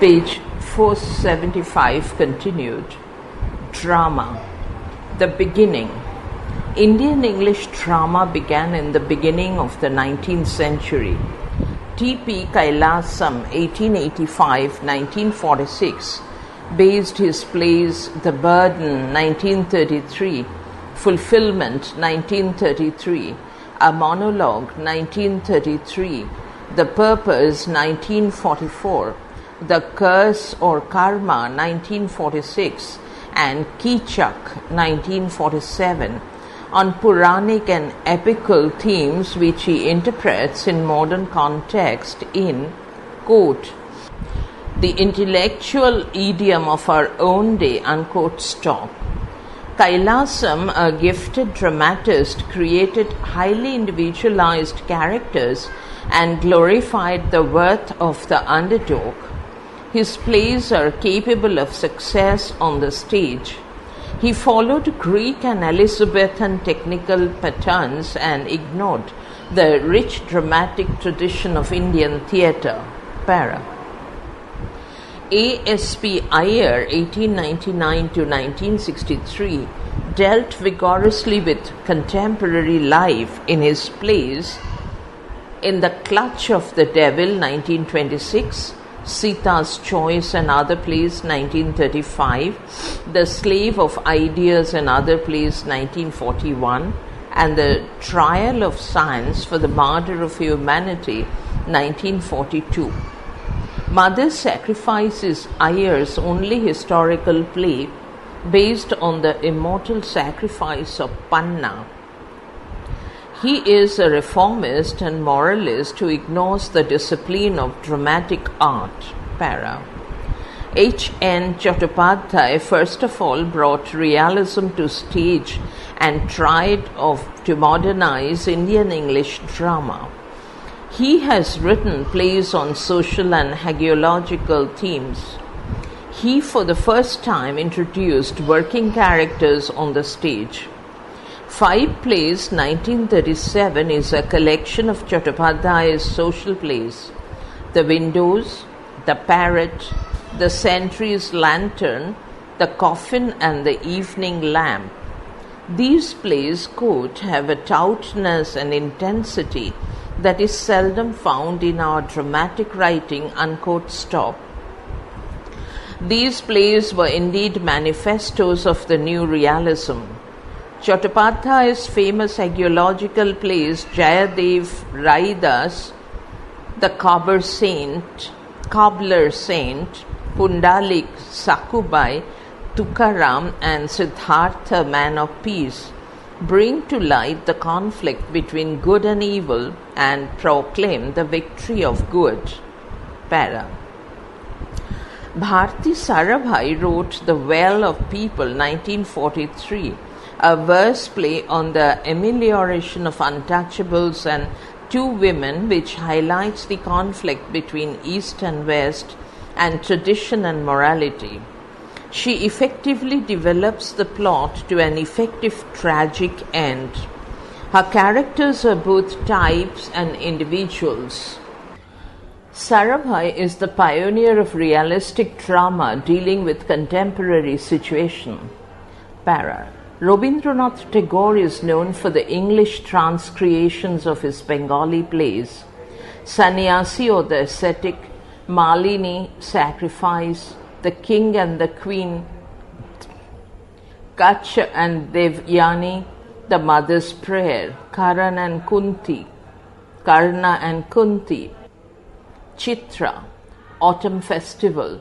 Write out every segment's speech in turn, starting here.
Page 475 continued. Drama. The beginning. Indian English drama began in the beginning of the 19th century. T.P. Kailasam, 1885-1946, based his plays The Burden, 1933, Fulfillment, 1933, A Monologue, 1933, The Purpose, 1944, The Curse or Karma, 1946, and Kichak, 1947, on Puranic and epical themes which he interprets in modern context in, quote, the intellectual idiom of our own day, unquote, stop. Kailasam, a gifted dramatist, created highly individualized characters and glorified the worth of the underdog. His plays are capable of success on the stage. He followed Greek and Elizabethan technical patterns and ignored the rich dramatic tradition of Indian theatre. Para. A.S.P. Iyer, 1899-1963, dealt vigorously with contemporary life in his plays In the Clutch of the Devil, 1926, Sita's Choice and Other Plays, 1935, The Slave of Ideas and Other Plays, 1941, and The Trial of Science for the Murder of Humanity, 1942. Mother's Sacrifice is Iyer's only historical play based on the immortal sacrifice of Panna. He is a reformist and moralist who ignores the discipline of dramatic art. Para. H.N. Chattopadhyay first of all brought realism to stage and tried to modernize Indian English drama. He has written plays on social and hagiological themes. He for the first time introduced working characters on the stage. 5 Plays, 1937 is a collection of Chattopadhyay's social plays. The Windows, The Parrot, The Sentry's Lantern, The Coffin and the Evening Lamp. These plays, quote, have a tautness and intensity that is seldom found in our dramatic writing, unquote, stop. These plays were indeed manifestos of the new realism. Chattopadhyay's famous hagiological plays Jayadev, Raidas, The Cobbler Saint, Pundalik, Sakubai, Tukaram and Siddhartha, Man of Peace, bring to light the conflict between good and evil and proclaim the victory of good. Para. Bharti Sarabhai wrote The Well of People, 1943, a verse play on the amelioration of untouchables and 2 women, which highlights the conflict between East and West and tradition and morality. She effectively develops the plot to an effective tragic end. Her characters are both types and individuals. Sarabhai is the pioneer of realistic drama dealing with contemporary situation. Para. Rabindranath Tagore is known for the English transcreations of his Bengali plays. Sannyasi or the Ascetic, Malini, Sacrifice, The King and the Queen, Kach and Devyani, The Mother's Prayer, Karna and Kunti, Chitra, Autumn Festival,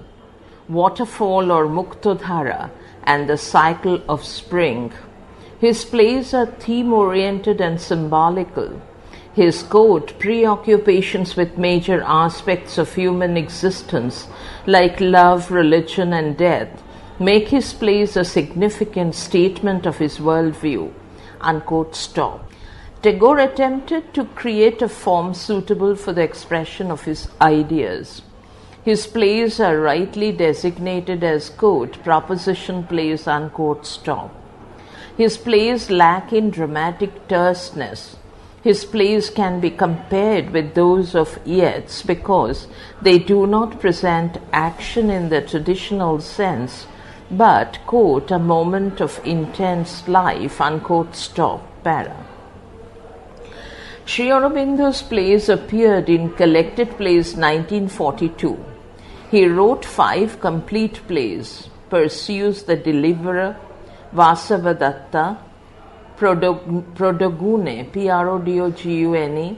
Waterfall or Muktodhara, and The Cycle of Spring. His plays are theme-oriented and symbolical. His preoccupations with major aspects of human existence like love, religion and death make his plays a significant statement of his worldview, unquote, stop. Tagore attempted to create a form suitable for the expression of his ideas. His plays are rightly designated as, quote, proposition plays, unquote, stop. His plays lack in dramatic terseness. His plays can be compared with those of Yeats because they do not present action in the traditional sense, but, quote, a moment of intense life, unquote, stop, para. Sri Aurobindo's plays appeared in Collected Plays 1942. He wrote 5 complete plays: Pursues the Deliverer, Vasavadatta, Prodogune, Prodogune,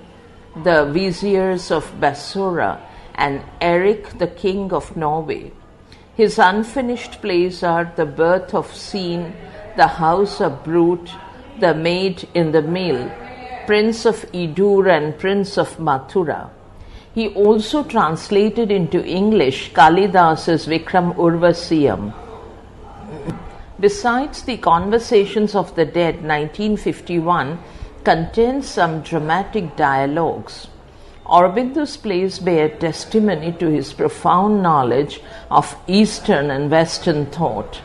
The Viziers of Basura, and Eric, the King of Norway. His unfinished plays are The Birth of Scene, The House of Brute, The Maid in the Mill, Prince of Idur, and Prince of Mathura. He also translated into English Kalidas's Vikram Urvasiyam. Besides, The Conversations of the Dead, 1951, contains some dramatic dialogues. Aurobindo's plays bear testimony to his profound knowledge of Eastern and Western thought.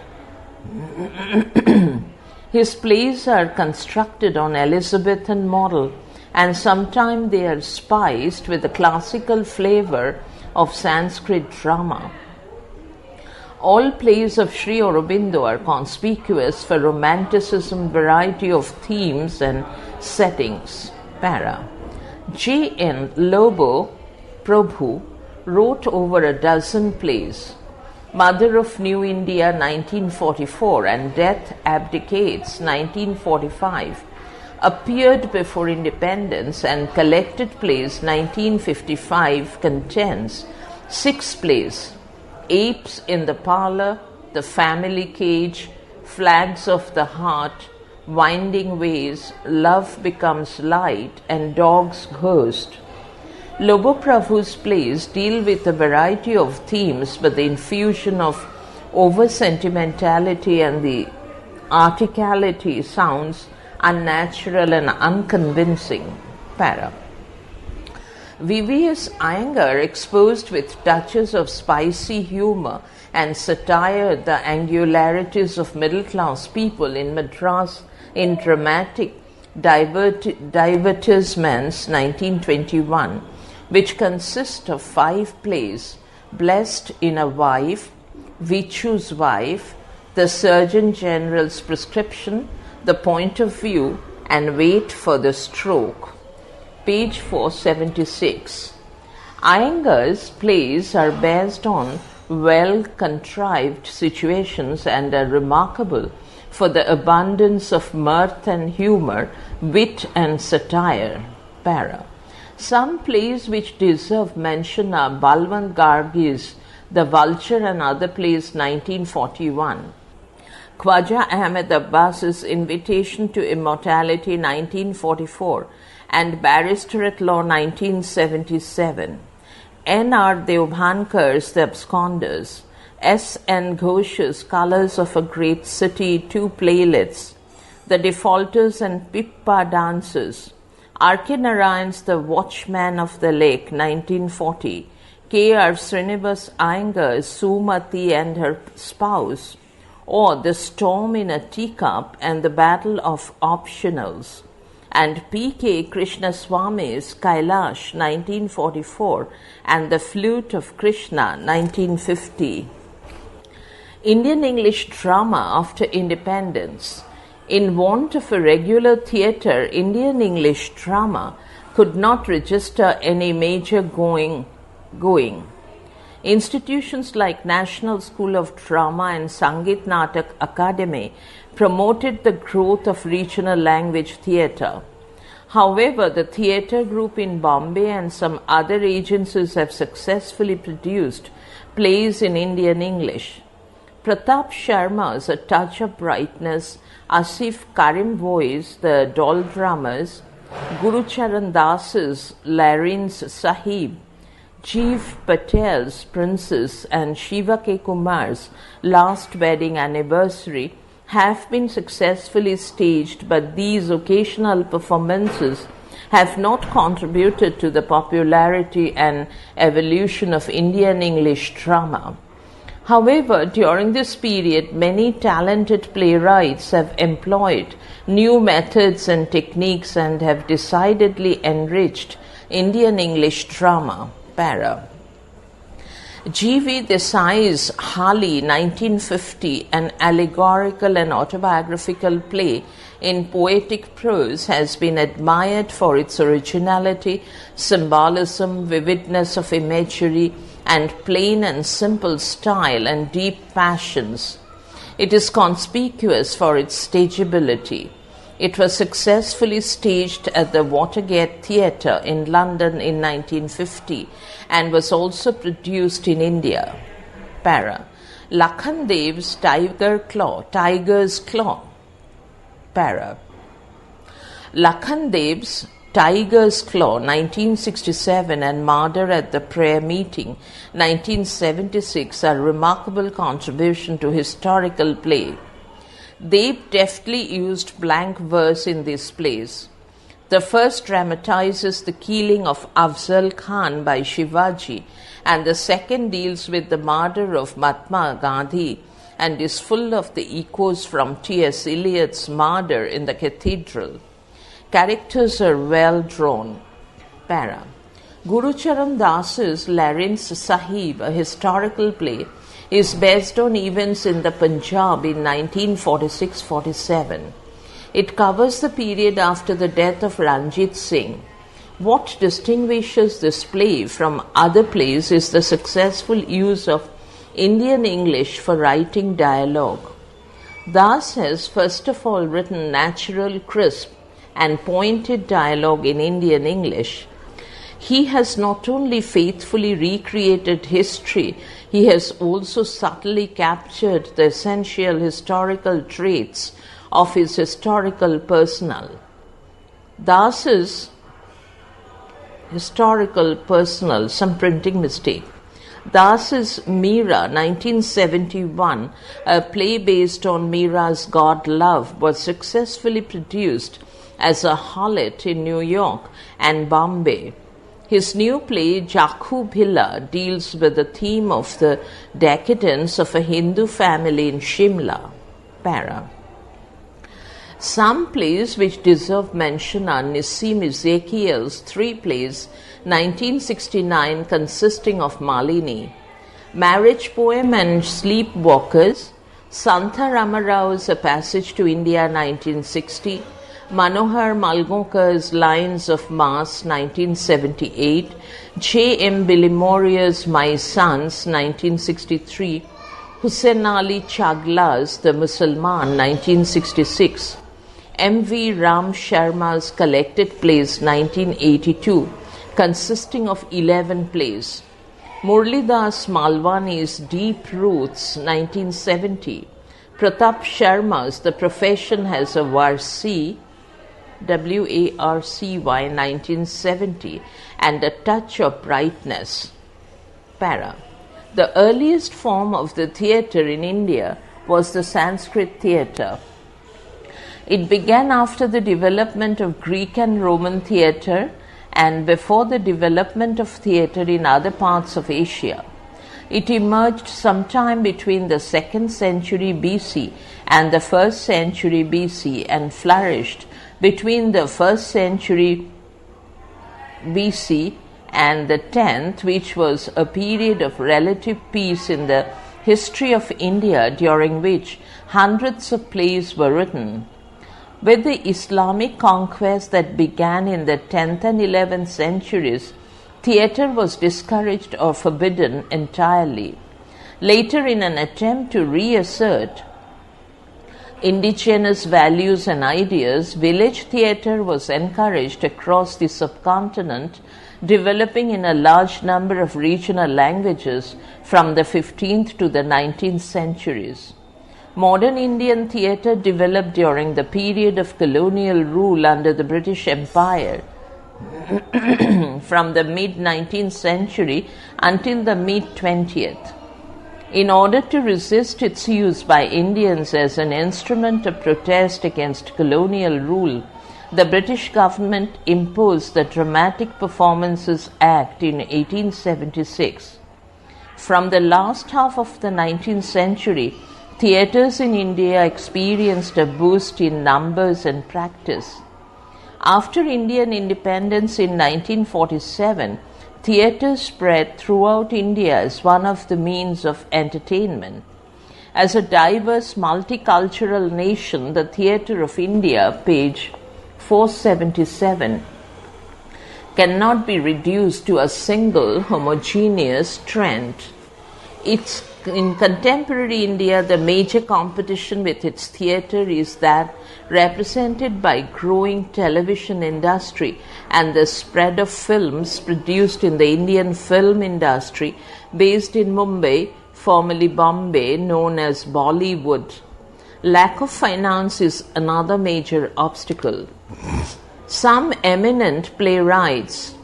His plays are constructed on Elizabethan model, and sometimes they are spiced with the classical flavor of Sanskrit drama. All plays of Sri Aurobindo are conspicuous for romanticism, variety of themes and settings. Para. J. N. Lobo Prabhu wrote over a dozen plays. Mother of New India, 1944, and Death Abdicates, 1945, appeared before independence, and Collected Plays, 1955, contains 6 plays: Apes in the Parlor, The Family Cage, Flags of the Heart, Winding Ways, Love Becomes Light, and Dog's Ghost. Lobo Prabhu's plays deal with a variety of themes, but the infusion of over-sentimentality and the articality sounds unnatural and unconvincing. Para. VVS Iyengar exposed with touches of spicy humor and satire the angularities of middle-class people in Madras in dramatic divertissements, 1921, which consist of 5 plays: Blessed in a Wife, Vichu's Wife, The Surgeon General's Prescription, The Point of View, and Wait for the Stroke. Page 476. Iyengar's plays are based on well-contrived situations and are remarkable for the abundance of mirth and humor, wit and satire. Para. Some plays which deserve mention are Balwant Gargi's The Vulture and Other Plays, 1941. Khwaja Ahmed Abbas's Invitation to Immortality, 1944, and Barrister at Law, 1977. N.R. Devbhankar's The Absconders, S.N. Ghosh's Colors of a Great City, 2 playlets, The Defaulters and Pippa Dances, R.K. Narayan's The Watchman of the Lake, 1940, K.R. Srinivas Iyengar's Sumati and Her Spouse, or The Storm in a Teacup and the Battle of Optionals, and P.K. Krishnaswamy's Kailash, 1944, and The Flute of Krishna, 1950. Indian English drama after independence. In want of a regular theatre, Indian English drama could not register any major going. Institutions like National School of Drama and Sangeet Natak Academy promoted the growth of regional language theatre. However, the theatre group in Bombay and some other agencies have successfully produced plays in Indian English. Pratap Sharma's A Touch of Brightness, Asif Karimvoi's The Doll Drummers, Guru Charan Das's Larin's Sahib, Jeev Patel's Princess, and Shiva K. Kumar's Last Wedding Anniversary have been successfully staged, but these occasional performances have not contributed to the popularity and evolution of Indian English drama. However, during this period, many talented playwrights have employed new methods and techniques and have decidedly enriched Indian English drama. Para. G.V. Desai's Hali, 1950, an allegorical and autobiographical play in poetic prose, has been admired for its originality, symbolism, vividness of imagery, and plain and simple style and deep passions. It is conspicuous for its stageability. It was successfully staged at the Watergate Theatre in London in 1950 and was also produced in India. Para. Lakhan Dev's Tiger's Claw. Para. Lakhan Dev's Tiger's Claw, 1967, and Murder at the Prayer Meeting, 1976, are remarkable contribution to historical play. Dev deftly used blank verse in these plays. The first dramatizes the killing of Afzal Khan by Shivaji, and the second deals with the murder of Mahatma Gandhi and is full of the echoes from T.S. Eliot's Murder in the Cathedral. Characters are well drawn. Para. Guru Charan Das's Larynx Sahib, a historical play, is based on events in the Punjab in 1946-47. It covers the period after the death of Ranjit Singh. What distinguishes this play from other plays is the successful use of Indian English for writing dialogue. Das has first of all written natural, crisp, and pointed dialogue in Indian English. He has not only faithfully recreated history, he has also subtly captured the essential historical traits of his historical personnel. Das's historical personnel, some printing mistake. Das's Meera, 1971, a play based on Meera's God Love, was successfully produced as a harlot in New York and Bombay. His new play, Jakhu Bhilla, deals with the theme of the decadence of a Hindu family in Shimla. Para. Some plays which deserve mention are Nissim Ezekiel's 3 plays, 1969, consisting of Malini, Marriage Poem and Sleepwalkers, Santha Ramarao's A Passage to India, 1960, Manohar Malgonkar's Lines of Mass, 1978, J. M. Bilimoria's My Sons, 1963, Hussain Ali Chagla's The Musalman, 1966, M. V. Ram Sharma's Collected Plays, 1982, consisting of 11 plays, Murlidas Malwani's Deep Roots, 1970, Pratap Sharma's The Profession Has a Warsi, WARCY, 1970, and A Touch of Brightness. Para. The earliest form of the theatre in India was the Sanskrit theatre. It began after the development of Greek and Roman theatre and before the development of theatre in other parts of Asia. It emerged sometime between the 2nd century BC and the 1st century BC and flourished between the 1st century BC and the 10th, which was a period of relative peace in the history of India, during which hundreds of plays were written. With the Islamic conquest that began in the 10th and 11th centuries, theatre was discouraged or forbidden entirely. Later, in an attempt to reassert indigenous values and ideas, village theatre was encouraged across the subcontinent, developing in a large number of regional languages from the 15th to the 19th centuries. Modern Indian theatre developed during the period of colonial rule under the British Empire from the mid-19th century until the mid-20th. In order to resist its use by Indians as an instrument of protest against colonial rule, the British government imposed the Dramatic Performances Act in 1876. From the last half of the 19th century, theatres in India experienced a boost in numbers and practice. After Indian independence in 1947, theatre spread throughout India as one of the means of entertainment. As a diverse multicultural nation, the theatre of India, page 477, cannot be reduced to a single homogeneous trend. In contemporary India, the major competition with its theatre is that represented by growing television industry and the spread of films produced in the Indian film industry based in Mumbai, formerly Bombay, known as Bollywood. Lack of finance is another major obstacle. Some eminent playwrights,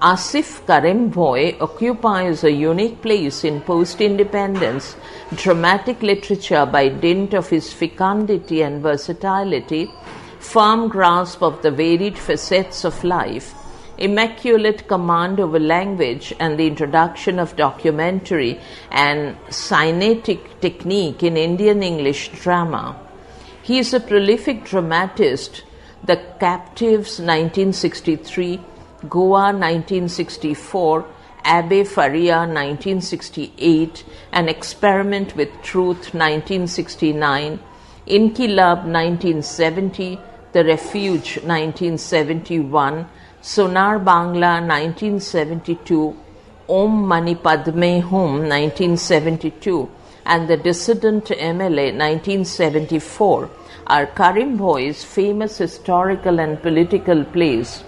Asif Karimbhoi occupies a unique place in post-independence dramatic literature by dint of his fecundity and versatility, firm grasp of the varied facets of life, immaculate command over language, and the introduction of documentary and cynetic technique in Indian English drama. He is a prolific dramatist. The Captives 1963, Goa 1964, Abbe Faria 1968, An Experiment with Truth 1969, Inkilab 1970, The Refuge 1971, Sonar Bangla 1972, Om Mani Padme Hum 1972, and The Dissident MLA 1974 are Karimbhoi's famous historical and political plays.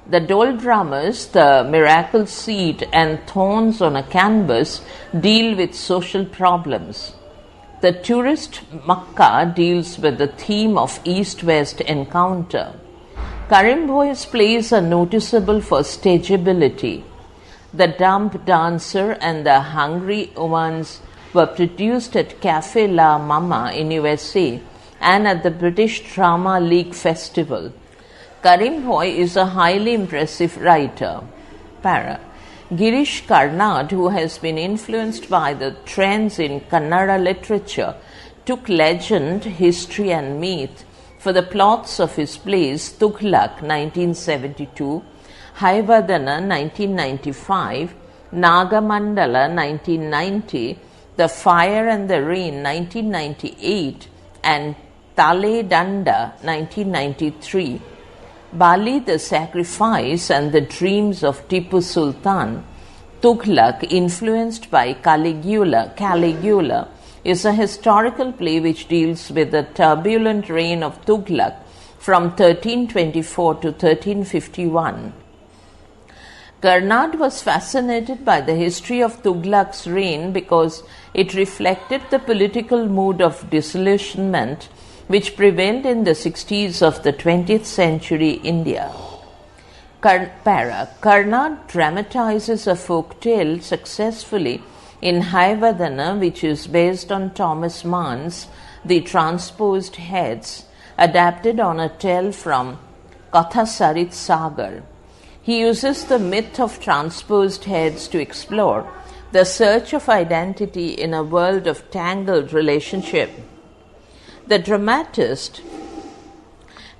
The Doldrummers, The Miracle Seed, and Thorns on a Canvas deal with social problems. The Tourist Makkah deals with the theme of East-West encounter. Karimbhoi's plays are noticeable for stageability. The Dumb Dancer and The Hungry Ones were produced at Café La Mama in USA and at the British Drama League Festival. Karimbhoi is a highly impressive writer. Girish Karnad, who has been influenced by the trends in Kannada literature, took legend, history and myth for the plots of his plays Tughlaq 1972, Haivadana 1995, Nagamandala 1990, The Fire and the Rain 1998, and Tale Danda 1993. Bali, the Sacrifice, and the Dreams of Tipu Sultan, Tughlaq, influenced by Caligula, is a historical play which deals with the turbulent reign of Tughlaq from 1324 to 1351. Karnad was fascinated by the history of Tughlaq's reign because it reflected the political mood of disillusionment which prevailed in the 60s of the 20th century India. Karnad dramatizes a folk tale successfully in Haivadana, which is based on Thomas Mann's The Transposed Heads, adapted on a tale from Kathasarit Sagar. He uses the myth of transposed heads to explore the search of identity in a world of tangled relationship. The dramatist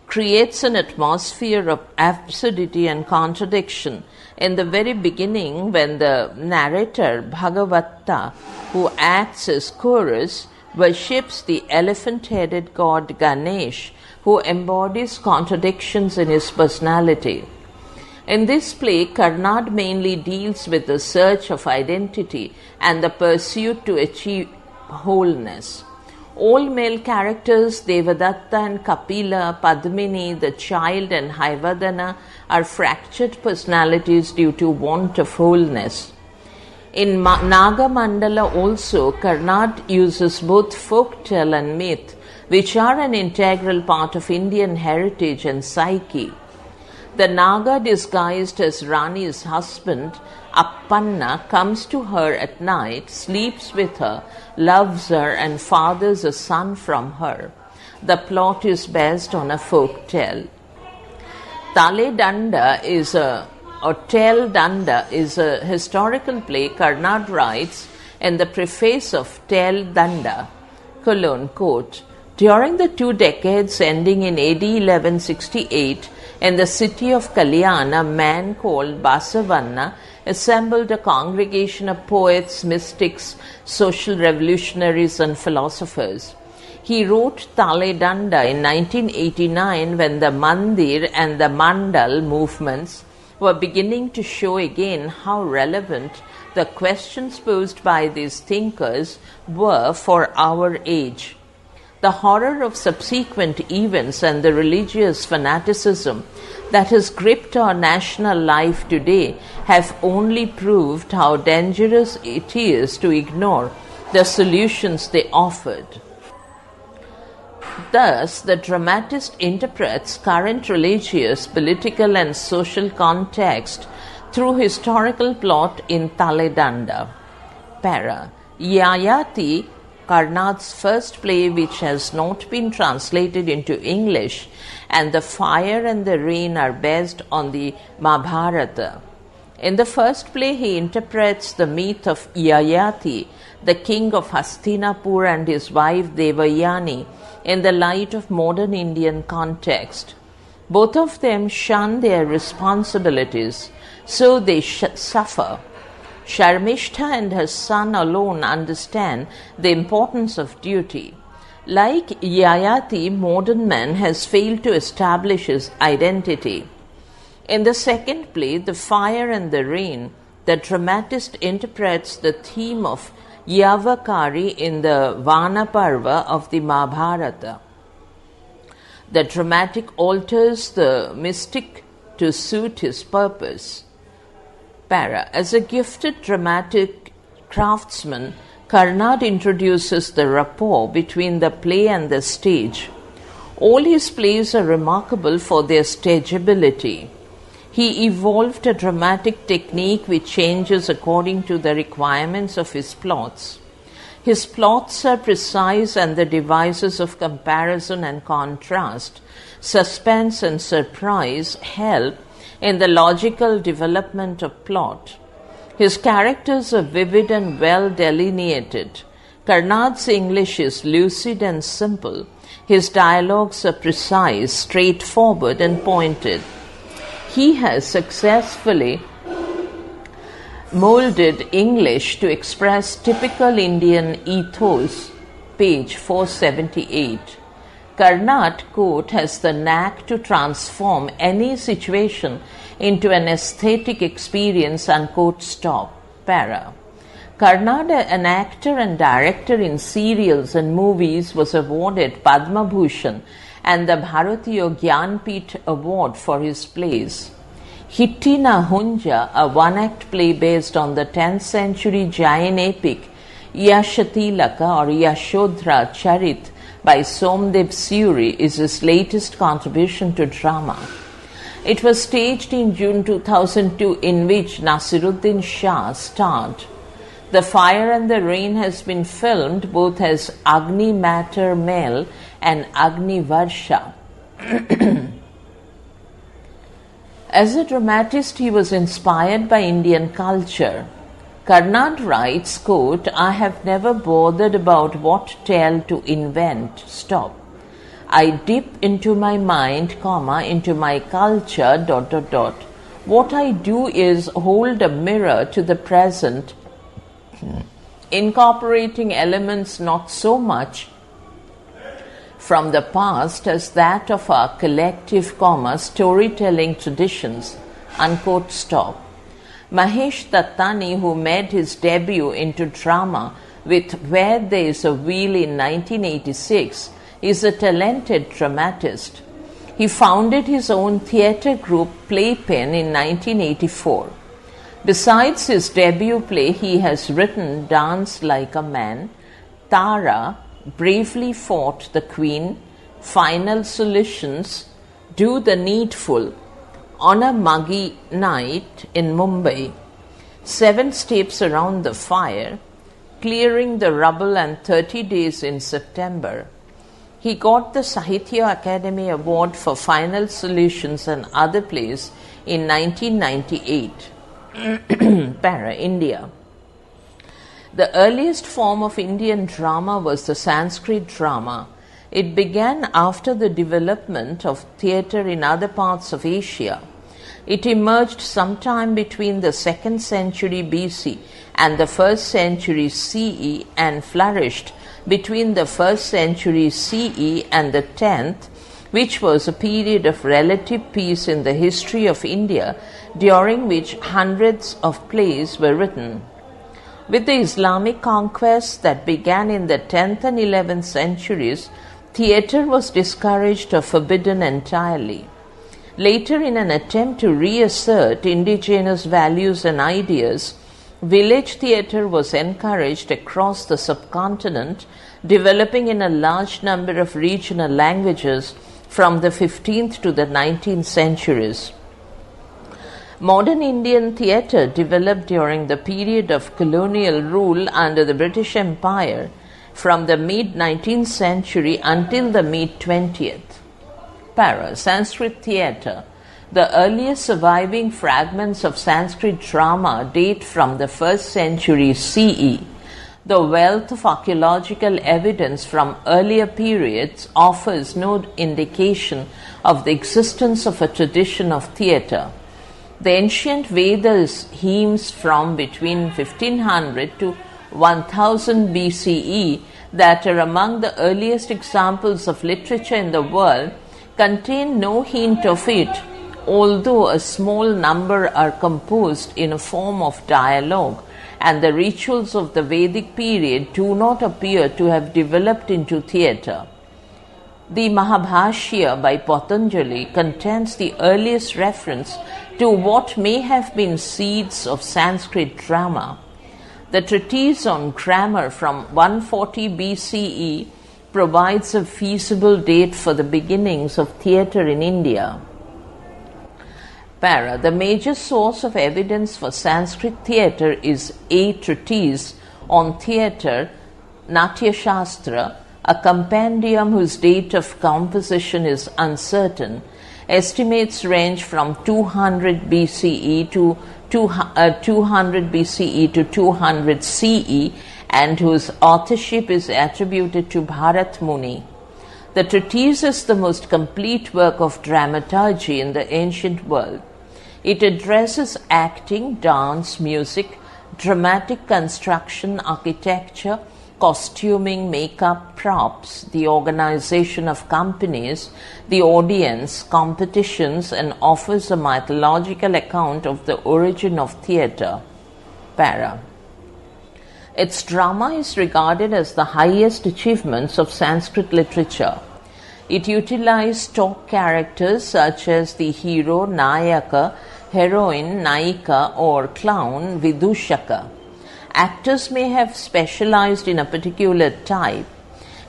creates an atmosphere of absurdity and contradiction in the very beginning when the narrator, Bhagavatta, who acts as chorus, worships the elephant-headed god Ganesh, who embodies contradictions in his personality. In this play, Karnad mainly deals with the search of identity and the pursuit to achieve wholeness. All male characters, Devadatta and Kapila, Padmini, the child, and Haivadana, are fractured personalities due to want of wholeness. In Nagamandala also, Karnad uses both folktale and myth, which are an integral part of Indian heritage and psyche. The Naga, disguised as Rani's husband, Appanna, comes to her at night, sleeps with her, loves her, and fathers a son from her. The plot is based on a folk tale. Tale Danda is a or Tel Danda is a historical play, Karnad writes in the preface of Tel Danda, colon, quote, during the 2 decades ending in AD 1168, in the city of Kalyan, a man called Basavanna assembled a congregation of poets, mystics, social revolutionaries, and philosophers. He wrote Tale Danda in 1989 when the Mandir and the Mandal movements were beginning to show again how relevant the questions posed by these thinkers were for our age. The horror of subsequent events and the religious fanaticism that has gripped our national life today have only proved how dangerous it is to ignore the solutions they offered. Thus, the dramatist interprets current religious, political, and social context through historical plot in Tale Danda. Para. Yayati, Karnad's first play which has not been translated into English, and The Fire and the Rain are based on the Mahabharata. In the first play, he interprets the myth of Yayati, the king of Hastinapur, and his wife Devayani in the light of modern Indian context. Both of them shun their responsibilities, so they suffer. Sharmishtha and her son alone understand the importance of duty. Like Yayati, modern man has failed to establish his identity. In the second play, The Fire and the Rain, the dramatist interprets the theme of Yavakari in the Vana Parva of the Mahabharata. The dramatic alters the mystic to suit his purpose. Para. As a gifted dramatic craftsman, Karnad introduces the rapport between the play and the stage. All his plays are remarkable for their stageability. He evolved a dramatic technique which changes according to the requirements of his plots. His plots are precise, and the devices of comparison and contrast, suspense and surprise help in the logical development of plot. His characters are vivid and well delineated. Karnad's English is lucid and simple. His dialogues are precise, straightforward, and pointed. He has successfully molded English to express typical Indian ethos, page 478. Karnad, quote, has the knack to transform any situation into an aesthetic experience, unquote, stop. Para. Karnad, an actor and director in serials and movies, was awarded Padma Bhushan and the Bharatiya Gyanpith Award for his plays. Hittina Hunja, a one-act play based on the 10th century Jain epic Yashatilaka or Yashodhara Charit by Somdev Suri, is his latest contribution to drama. It was staged in June 2002, in which Nasiruddin Shah starred. The Fire and the Rain has been filmed both as Agni Matter Mel and Agni Varsha. As a dramatist, he was inspired by Indian culture. Karnad writes, quote, I have never bothered about what tale to invent, stop. I dip into my mind, into my culture, ... What I do is hold a mirror to the present, incorporating elements not so much from the past as that of our collective, storytelling traditions, unquote, stop. Mahesh Dattani, who made his debut into drama with Where There Is a Wheel in 1986, is a talented dramatist. He founded his own theatre group Playpen in 1984. Besides his debut play, he has written Dance Like a Man, Tara, Bravely Fought the Queen, Final Solutions, Do the Needful, On a Muggy Night in Mumbai, 7 Steps Around the Fire, Clearing the Rubble, and 30 Days in September. He got the Sahitya Academy Award for Final Solutions and other plays in 1998. Para, India. The earliest form of Indian drama was the Sanskrit drama. It began after the development of theatre in other parts of Asia. It emerged sometime between the 2nd century BC and the 1st century CE and flourished between the 1st century CE and the 10th, which was a period of relative peace in the history of India, during which hundreds of plays were written. With the Islamic conquests that began in the 10th and 11th centuries, theatre was discouraged or forbidden entirely. Later, in an attempt to reassert indigenous values and ideas, village theatre was encouraged across the subcontinent, developing in a large number of regional languages from the 15th to the 19th centuries. Modern Indian theatre developed during the period of colonial rule under the British Empire from the mid-19th century until the mid-20th. Para, Sanskrit theatre. The earliest surviving fragments of Sanskrit drama date from the 1st century CE. The wealth of archaeological evidence from earlier periods offers no indication of the existence of a tradition of theatre. The ancient Vedas hymns from between 1500 to 1000 BCE that are among the earliest examples of literature in the world contain no hint of it, although a small number are composed in a form of dialogue, and the rituals of the Vedic period do not appear to have developed into theatre. The Mahabhashya by Patanjali contains the earliest reference to what may have been seeds of Sanskrit drama. The treatise on grammar from 140 BCE provides a feasible date for the beginnings of theatre in India. Para, the major source of evidence for Sanskrit theatre is a treatise on theatre, Natya Shastra, a compendium whose date of composition is uncertain. Estimates range from 200 BCE to 200 BCE to 200 CE, and whose authorship is attributed to Bharat Muni. The treatise is the most complete work of dramaturgy in the ancient world. It addresses acting, dance, music, dramatic construction, architecture, costuming, makeup, props, the organization of companies, the audience, competitions, and offers a mythological account of the origin of theatre. Para. Its drama is regarded as the highest achievements of Sanskrit literature. It utilized stock characters such as the hero, Nayaka, heroine, Naika, or clown, Vidushaka. Actors may have specialized in a particular type.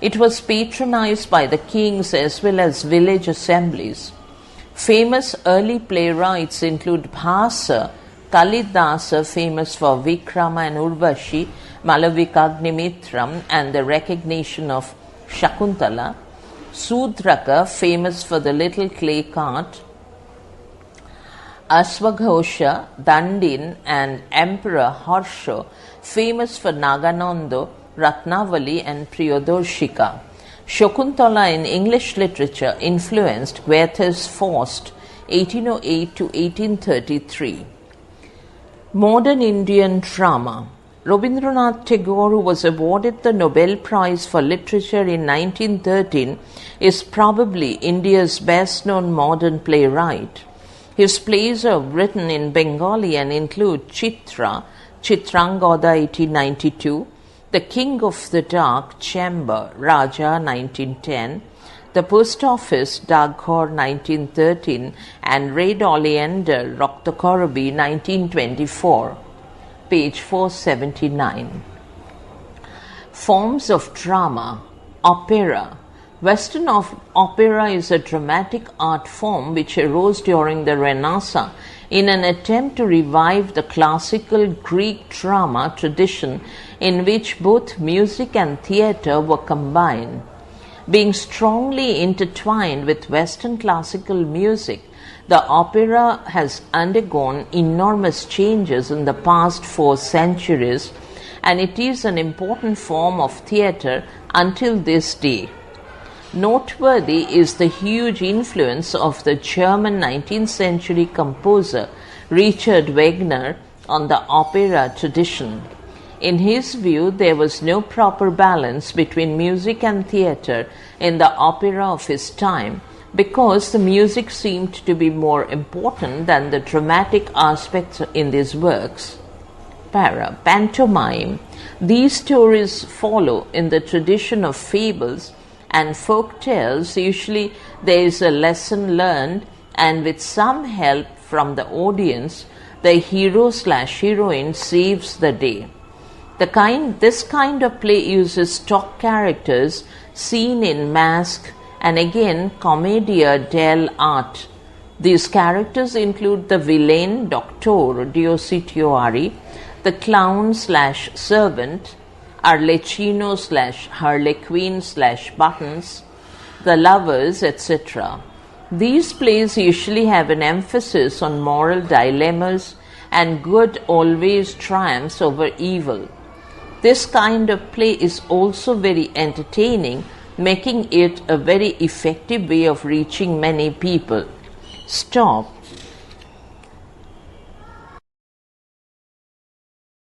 It was patronized by the kings as well as village assemblies. Famous early playwrights include Bhasa, Kalidasa, famous for Vikrama and Urvashi, Malavikagnimitram and the recognition of Shakuntala, Sudraka, famous for the little clay cart, Aswaghosha, Dandin, and Emperor Harsha, famous for Naganando, Ratnavali, and Priyodarshika. Shakuntala in English literature influenced Goethe's Faust, 1808 to 1833. Modern Indian drama. Rabindranath Tagore, who was awarded the Nobel Prize for Literature in 1913, is probably India's best-known modern playwright. His plays are written in Bengali and include Chitra, Chitrangoda 1892, The King of the Dark, Chamber, Raja 1910, The Post Office, Daghor 1913, and Red Oleander, Raktakarabi 1924. Page 479. Forms of drama. Opera. Western opera is a dramatic art form which arose during the Renaissance in an attempt to revive the classical Greek drama tradition in which both music and theatre were combined. Being strongly intertwined with Western classical music, The opera has undergone enormous changes in the past 4 centuries, and it is an important form of theatre until this day. Noteworthy is the huge influence of the German 19th century composer Richard Wagner on the opera tradition. In his view, there was no proper balance between music and theatre in the opera of his time, because the music seemed to be more important than the dramatic aspects in these works. Pantomime. These stories follow in the tradition of fables and folk tales. Usually there is a lesson learned, and with some help from the audience, the hero/heroine saves the day. This kind of play uses stock characters seen in masque and again commedia dell'arte. These characters include the villain, Dr. Choudhury, the clown/servant, Arlecchino/Harlequin/Buttons, the lovers, etc. These plays usually have an emphasis on moral dilemmas, and good always triumphs over evil. This kind of play is also very entertaining, making it a very effective way of reaching many people. Stop.